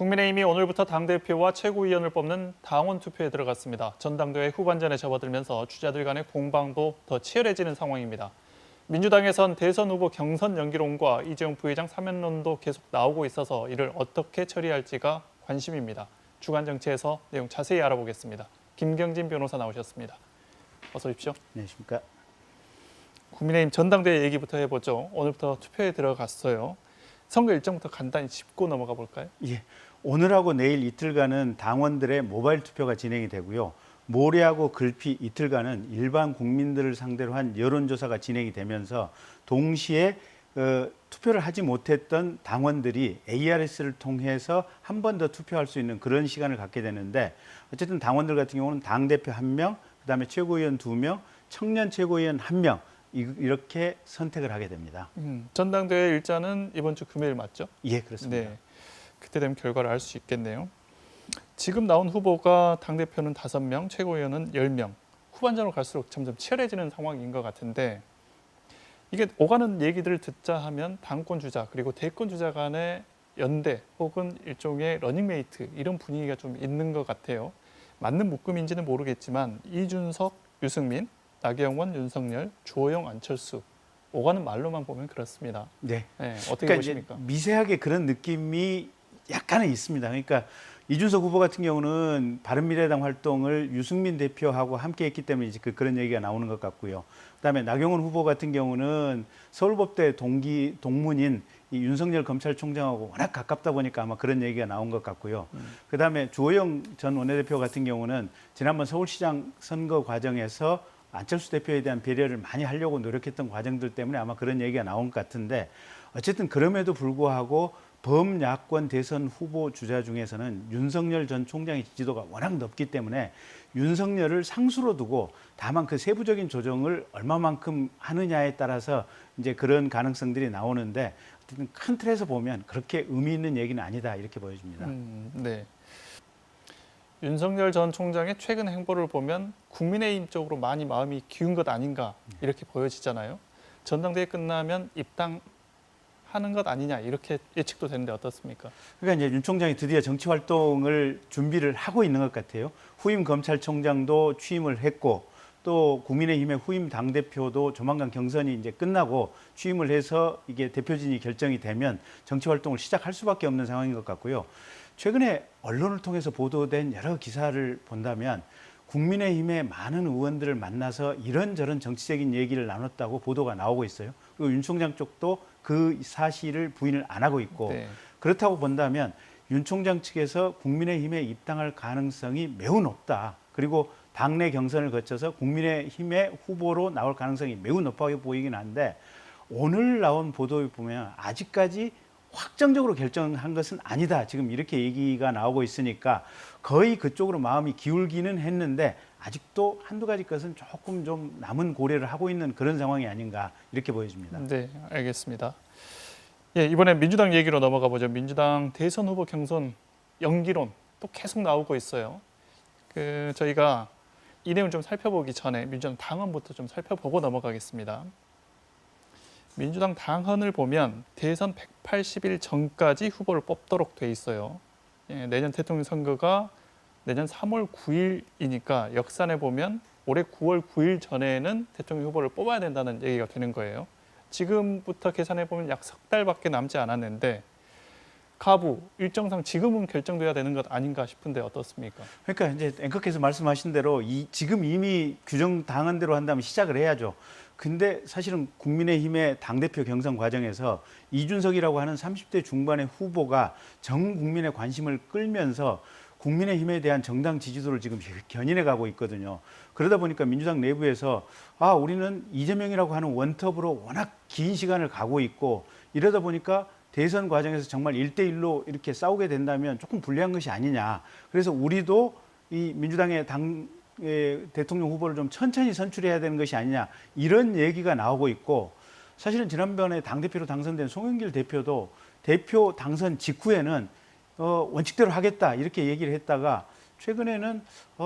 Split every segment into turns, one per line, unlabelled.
국민의힘이 오늘부터 당대표와 최고위원을 뽑는 당원 투표에 들어갔습니다. 전당대회 후반전에 접어들면서 주자들 간의 공방도 더 치열해지는 상황입니다. 민주당에선 대선 후보 경선 연기론과 이재용 부회장 사면론도 계속 나오고 있어서 이를 어떻게 처리할지가 관심입니다. 주간 정치에서 내용 자세히 알아보겠습니다. 김경진 변호사 나오셨습니다. 어서 오십시오.
안녕하십니까.
국민의힘 전당대회 얘기부터 해보죠. 오늘부터 투표에 들어갔어요. 선거 일정부터 간단히 짚고 넘어가 볼까요?
예, 오늘하고 내일 이틀간은 당원들의 모바일 투표가 진행이 되고요. 모레하고 글피 이틀간은 일반 국민들을 상대로 한 여론조사가 진행이 되면서 동시에 투표를 하지 못했던 당원들이 ARS를 통해서 한 번 더 투표할 수 있는 그런 시간을 갖게 되는데, 어쨌든 당원들 같은 경우는 당대표 1명, 그다음에 최고위원 2명, 청년 최고위원 1명 이렇게 선택을 하게 됩니다.
전당대회 일자는 이번 주 금요일 맞죠?
예, 그렇습니다.
네, 그때 되면 결과를 알 수 있겠네요. 지금 나온 후보가 당대표는 5명, 최고위원은 10명. 후반전으로 갈수록 점점 치열해지는 상황인 것 같은데, 이게 오가는 얘기들을 듣자 하면 당권 주자 그리고 대권 주자 간의 연대 혹은 일종의 러닝메이트 이런 분위기가 좀 있는 것 같아요. 맞는 묶음인지는 모르겠지만 이준석, 유승민, 나경원, 윤석열, 주호영, 안철수 오가는 말로만 보면 그렇습니다.
네.
네, 어떻게
그러니까
보십니까?
이제 미세하게 그런 느낌이 약간은 있습니다. 그러니까 이준석 후보 같은 경우는 바른미래당 활동을 유승민 대표하고 함께 했기 때문에 이제 그런 얘기가 나오는 것 같고요. 그다음에 나경원 후보 같은 경우는 서울법대 동문인 이 윤석열 검찰총장하고 워낙 가깝다 보니까 아마 그런 얘기가 나온 것 같고요. 그다음에 주호영 전 원내대표 같은 경우는 지난번 서울시장 선거 과정에서 안철수 대표에 대한 배려를 많이 하려고 노력했던 과정들 때문에 아마 그런 얘기가 나온 것 같은데, 어쨌든 그럼에도 불구하고 범야권 대선 후보 주자 중에서는 윤석열 전 총장의 지지도가 워낙 높기 때문에 윤석열을 상수로 두고 다만 그 세부적인 조정을 얼마만큼 하느냐에 따라서 이제 그런 가능성들이 나오는데, 어쨌든 큰 틀에서 보면 그렇게 의미 있는 얘기는 아니다 이렇게 보여집니다.
네. 윤석열 전 총장의 최근 행보를 보면 국민의힘 쪽으로 많이 마음이 기운 것 아닌가 이렇게 보여지잖아요. 전당대회 끝나면 입당하는 것 아니냐 이렇게 예측도 되는데 어떻습니까?
그러니까 이제 윤 총장이 드디어 정치 활동을 준비를 하고 있는 것 같아요. 후임 검찰총장도 취임을 했고, 또 국민의힘의 후임 당대표도 조만간 경선이 이제 끝나고 취임을 해서 이게 대표진이 결정이 되면 정치 활동을 시작할 수밖에 없는 상황인 것 같고요. 최근에 언론을 통해서 보도된 여러 기사를 본다면 국민의힘의 많은 의원들을 만나서 이런저런 정치적인 얘기를 나눴다고 보도가 나오고 있어요. 그리고 윤 총장 쪽도 그 사실을 부인을 안 하고 있고,
네.
그렇다고 본다면 윤 총장 측에서 국민의힘에 입당할 가능성이 매우 높다. 그리고 당내 경선을 거쳐서 국민의힘의 후보로 나올 가능성이 매우 높아 보이긴 한데, 오늘 나온 보도에 보면 아직까지 확정적으로 결정한 것은 아니다. 지금 이렇게 얘기가 나오고 있으니까 거의 그쪽으로 마음이 기울기는 했는데 아직도 한두 가지 것은 조금 좀 남은 고려를 하고 있는 그런 상황이 아닌가 이렇게 보여집니다.
네, 알겠습니다. 예, 이번엔 민주당 얘기로 넘어가 보죠. 민주당 대선 후보 경선 연기론 또 계속 나오고 있어요. 저희가 이 내용 좀 살펴보기 전에 민주당 당헌부터 좀 살펴보고 넘어가겠습니다. 민주당 당헌을 보면 대선 180일 전까지 후보를 뽑도록 돼 있어요. 예, 내년 대통령 선거가 내년 3월 9일이니까 역산해 보면 올해 9월 9일 전에는 대통령 후보를 뽑아야 된다는 얘기가 되는 거예요. 지금부터 계산해 보면 약 석 달밖에 남지 않았는데 가부 일정상 지금은 결정돼야 되는 것 아닌가 싶은데 어떻습니까?
그러니까 이제 앵커께서 말씀하신 대로 지금 이미 규정 당헌대로 한다면 시작을 해야죠. 근데 사실은 국민의힘의 당대표 경선 과정에서 이준석이라고 하는 30대 중반의 후보가 전 국민의 관심을 끌면서 국민의힘에 대한 정당 지지도를 지금 견인해 가고 있거든요. 그러다 보니까 민주당 내부에서 우리는 이재명이라고 하는 원톱으로 워낙 긴 시간을 가고 있고, 이러다 보니까 대선 과정에서 정말 1대1로 이렇게 싸우게 된다면 조금 불리한 것이 아니냐. 그래서 우리도 이 민주당의 대통령 후보를 좀 천천히 선출해야 되는 것이 아니냐, 이런 얘기가 나오고 있고, 사실은 지난번에 당대표로 당선된 송영길 대표도 대표 당선 직후에는 원칙대로 하겠다 이렇게 얘기를 했다가 최근에는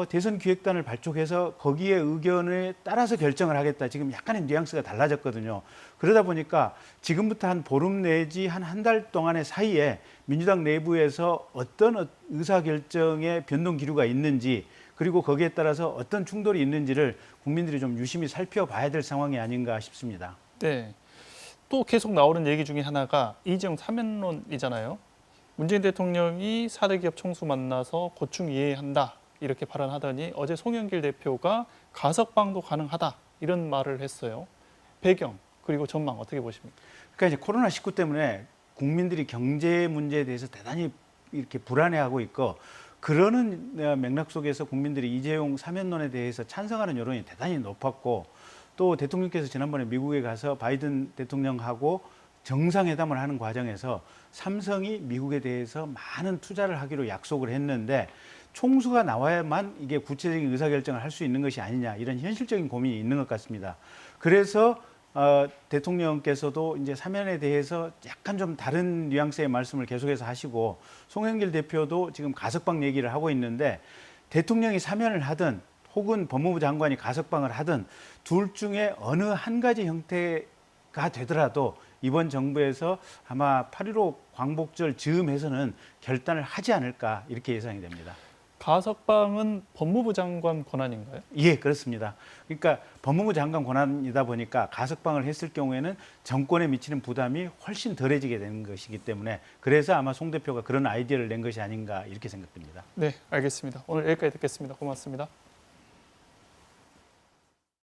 대선 기획단을 발족해서 거기에 의견에 따라서 결정을 하겠다. 지금 약간의 뉘앙스가 달라졌거든요. 그러다 보니까 지금부터 한 보름 내지 한 달 동안의 사이에 민주당 내부에서 어떤 의사결정의 변동 기류가 있는지 그리고 거기에 따라서 어떤 충돌이 있는지를 국민들이 좀 유심히 살펴봐야 될 상황이 아닌가 싶습니다.
네. 또 계속 나오는 얘기 중에 하나가 이재용 사면론이잖아요. 문재인 대통령이 4대 기업 총수 만나서 고충 이해한다 이렇게 발언하더니 어제 송영길 대표가 가석방도 가능하다 이런 말을 했어요. 배경 그리고 전망 어떻게 보십니까?
그러니까 이제 코로나19 때문에 국민들이 경제 문제에 대해서 대단히 이렇게 불안해하고 있고 그러는 맥락 속에서 국민들이 이재용 사면론에 대해서 찬성하는 여론이 대단히 높았고 또 대통령께서 지난번에 미국에 가서 바이든 대통령하고 정상회담을 하는 과정에서 삼성이 미국에 대해서 많은 투자를 하기로 약속을 했는데 총수가 나와야만 이게 구체적인 의사결정을 할 수 있는 것이 아니냐 이런 현실적인 고민이 있는 것 같습니다. 그래서 대통령께서도 이제 사면에 대해서 약간 좀 다른 뉘앙스의 말씀을 계속해서 하시고 송영길 대표도 지금 가석방 얘기를 하고 있는데 대통령이 사면을 하든 혹은 법무부 장관이 가석방을 하든 둘 중에 어느 한 가지 형태가 되더라도 이번 정부에서 아마 8.15 광복절 즈음해서는 결단을 하지 않을까 이렇게 예상이 됩니다.
가석방은 법무부 장관 권한인가요?
예, 그렇습니다. 그러니까 법무부 장관 권한이다 보니까 가석방을 했을 경우에는 정권에 미치는 부담이 훨씬 덜해지게 되는 것이기 때문에 그래서 아마 송 대표가 그런 아이디어를 낸 것이 아닌가 이렇게 생각됩니다.
네, 알겠습니다. 오늘 여기까지 듣겠습니다. 고맙습니다.